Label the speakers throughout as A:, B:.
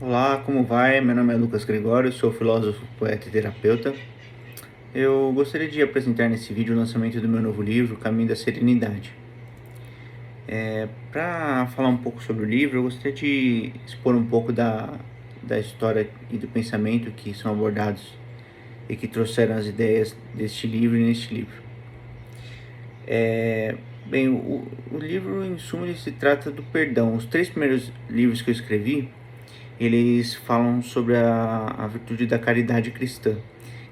A: Olá, como vai? Meu nome é Lucas Gregório, sou filósofo, poeta e terapeuta. Eu gostaria de apresentar nesse vídeo o lançamento do meu novo livro, Caminho da Serenidade. Para falar um pouco sobre o livro, eu gostaria de expor um pouco da história e do pensamento que são abordados e que trouxeram as ideias deste livro e neste livro. Bem, o livro, em suma, ele se trata do perdão. Os 3 primeiros livros que eu escrevi, eles falam sobre a virtude da caridade cristã,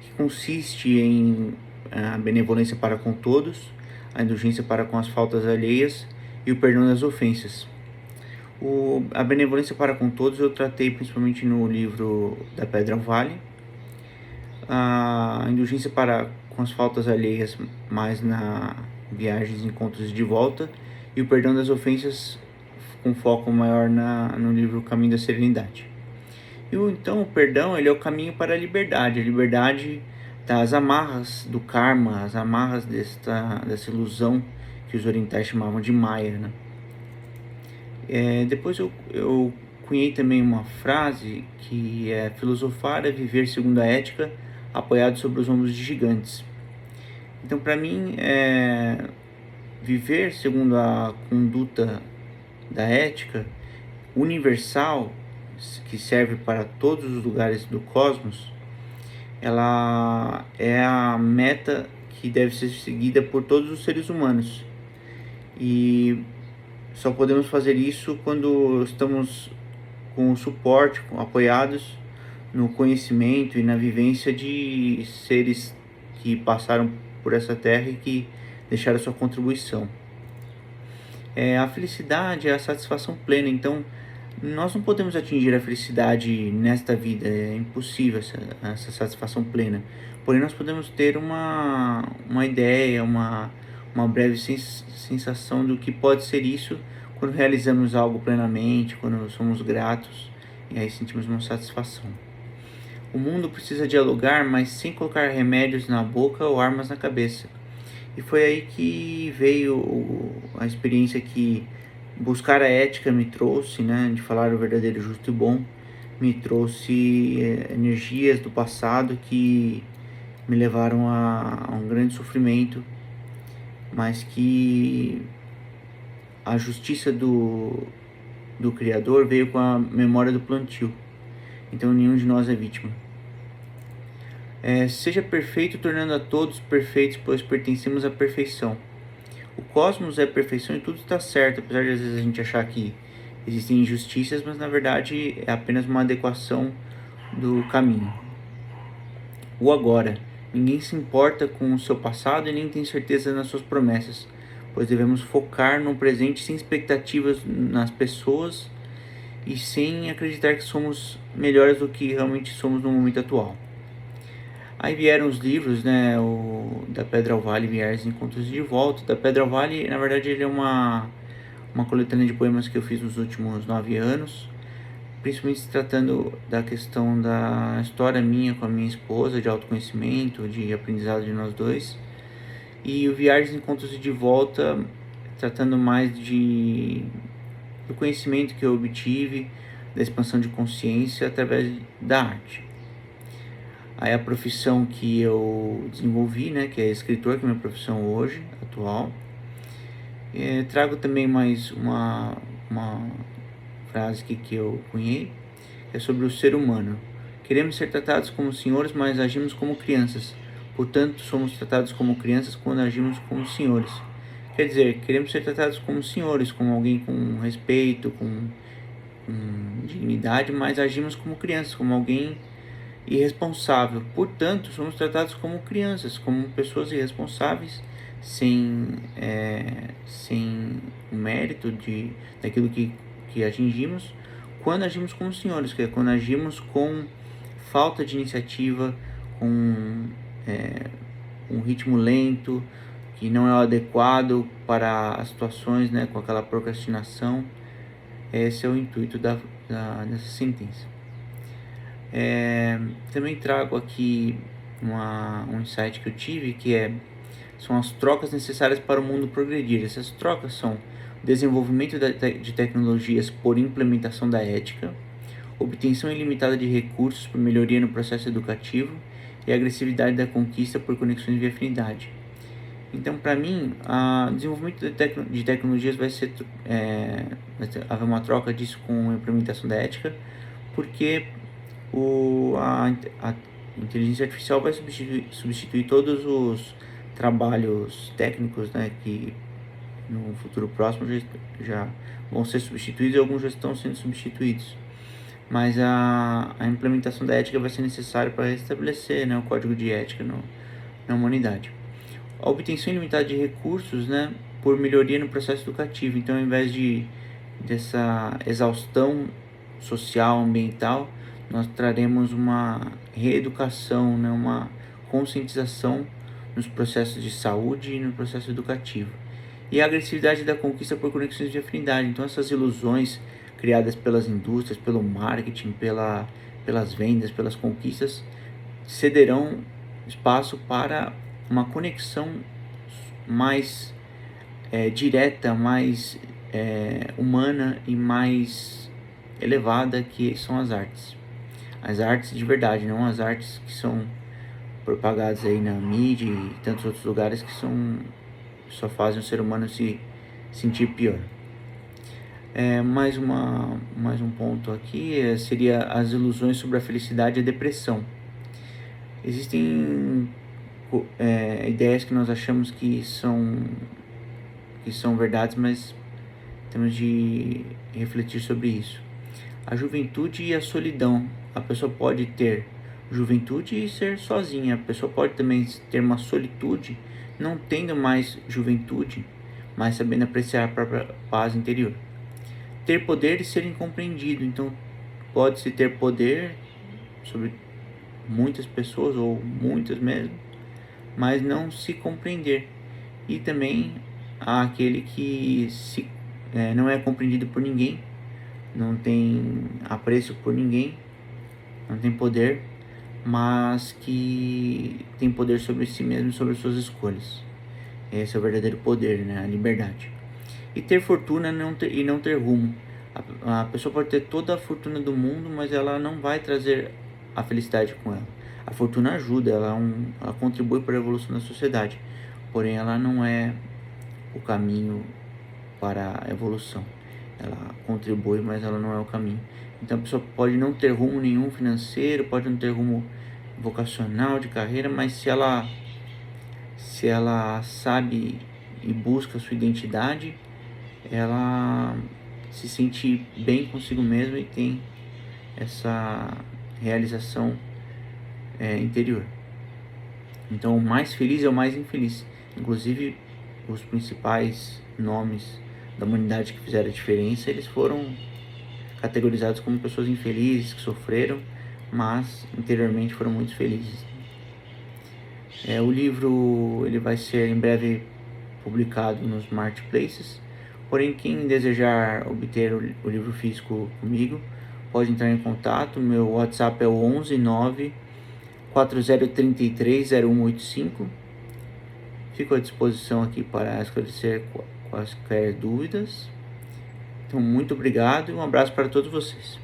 A: que consiste em a benevolência para com todos, a indulgência para com as faltas alheias e o perdão das ofensas. A benevolência para com todos eu tratei principalmente no livro da Pedra ao Vale, a indulgência para com as faltas alheias mais na Viagens e Encontros de Volta, e o perdão das ofensas com foco maior no livro Caminho da Serenidade. Então o perdão ele é o caminho para a liberdade das amarras do karma, as amarras dessa ilusão que os orientais chamavam de Maya, né? Depois eu cunhei também uma frase que é: filosofar é viver segundo a ética, apoiado sobre os ombros de gigantes. Então, para mim, viver segundo a conduta da ética universal, que serve para todos os lugares do cosmos, ela é a meta que deve ser seguida por todos os seres humanos. E só podemos fazer isso quando estamos com o suporte, apoiados no conhecimento e na vivência de seres que passaram por essa terra e que deixaram sua contribuição. A felicidade é a satisfação plena, então nós não podemos atingir a felicidade nesta vida, é impossível essa satisfação plena. Porém, nós podemos ter uma ideia, uma breve sensação do que pode ser isso quando realizamos algo plenamente, quando somos gratos e aí sentimos uma satisfação. O mundo precisa dialogar, mas sem colocar remédios na boca ou armas na cabeça. E foi aí que veio a experiência que buscar a ética me trouxe, né, de falar o verdadeiro, justo e bom, me trouxe energias do passado que me levaram a um grande sofrimento, mas que a justiça do Criador veio com a memória do plantio. Então nenhum de nós é vítima. Seja perfeito, tornando a todos perfeitos, pois pertencemos à perfeição. O cosmos é perfeição e tudo está certo, apesar de às vezes a gente achar que existem injustiças, mas na verdade é apenas uma adequação do caminho. O agora. Ninguém se importa com o seu passado e nem tem certeza nas suas promessas, pois devemos focar no presente sem expectativas nas pessoas e sem acreditar que somos melhores do que realmente somos no momento atual. Aí vieram os livros, né, da Pedra ao Vale, Viagens e Encontros de Volta. Da Pedra ao Vale, na verdade, ele é uma coletânea de poemas que eu fiz nos últimos 9 anos, principalmente se tratando da questão da história minha com a minha esposa, de autoconhecimento, de aprendizado de nós dois. E o Viagens e Encontros de Volta, tratando mais do conhecimento que eu obtive, da expansão de consciência através da arte. Aí a profissão que eu desenvolvi, né, que é escritor, que é minha profissão hoje, atual. Trago também mais uma frase que eu cunhei, que é sobre o ser humano. Queremos ser tratados como senhores, mas agimos como crianças. Portanto, somos tratados como crianças quando agimos como senhores. Quer dizer, queremos ser tratados como senhores, como alguém com respeito, com dignidade, mas agimos como crianças, como alguém irresponsável. Portanto, somos tratados como crianças, como pessoas irresponsáveis, sem o mérito daquilo que atingimos, quando agimos como senhores, que é quando agimos com falta de iniciativa, com um ritmo lento, que não é o adequado para as situações, né, com aquela procrastinação. Esse é o intuito dessa sentença. Também trago aqui um insight que eu tive, que são as trocas necessárias para o mundo progredir. Essas trocas são o desenvolvimento de tecnologias por implementação da ética, obtenção ilimitada de recursos por melhoria no processo educativo e agressividade da conquista por conexões via afinidade. Então, para mim, o desenvolvimento de tecnologias vai haver uma troca disso com a implementação da ética, porque a inteligência artificial vai substituir todos os trabalhos técnicos, né, que no futuro próximo já vão ser substituídos e alguns já estão sendo substituídos. Mas a implementação da ética vai ser necessária para restabelecer, né, o código de ética na humanidade. A obtenção ilimitada de recursos, né, por melhoria no processo educativo. Então, ao invés dessa exaustão social, ambiental, nós traremos uma reeducação, né, uma conscientização nos processos de saúde e no processo educativo. E a agressividade da conquista por conexões de afinidade. Então, essas ilusões criadas pelas indústrias, pelo marketing, pelas vendas, pelas conquistas, cederão espaço para uma conexão mais direta, mais humana e mais elevada, que são as artes. As artes de verdade, não as artes que são propagadas aí na mídia e tantos outros lugares que só fazem o ser humano se sentir pior. Mais um ponto aqui seria as ilusões sobre a felicidade e a depressão. Existem ideias que nós achamos que são verdades, mas temos de refletir sobre isso. A juventude e a solidão. A pessoa pode ter juventude e ser sozinha. A pessoa pode também ter uma solitude, não tendo mais juventude, mas sabendo apreciar a própria paz interior. Ter poder e ser incompreendido. Então, pode-se ter poder sobre muitas pessoas, ou muitas mesmo, mas não se compreender. E também há aquele que não é compreendido por ninguém, não tem apreço por ninguém, não tem poder, mas que tem poder sobre si mesmo e sobre suas escolhas. Esse é o verdadeiro poder, né? A liberdade. E ter fortuna e não ter rumo. A pessoa pode ter toda a fortuna do mundo, mas ela não vai trazer a felicidade com ela. A fortuna ajuda, ela contribui para a evolução da sociedade, porém ela não é o caminho para a evolução. Ela contribui, mas ela não é o caminho. Então a pessoa pode não ter rumo nenhum financeiro, pode não ter rumo vocacional, de carreira, mas se ela sabe e busca a sua identidade, ela se sente bem consigo mesma e tem essa realização interior. Então, o mais feliz é o mais infeliz. Inclusive, os principais nomes da humanidade que fizeram a diferença, eles foram categorizados como pessoas infelizes, que sofreram, mas interiormente foram muito felizes. O livro ele vai ser em breve publicado nos marketplaces, porém quem desejar obter o livro físico comigo pode entrar em contato. Meu WhatsApp é o 119 4033 0185. Fico à disposição aqui para esclarecer quaisquer dúvidas. Então, muito obrigado e um abraço para todos vocês.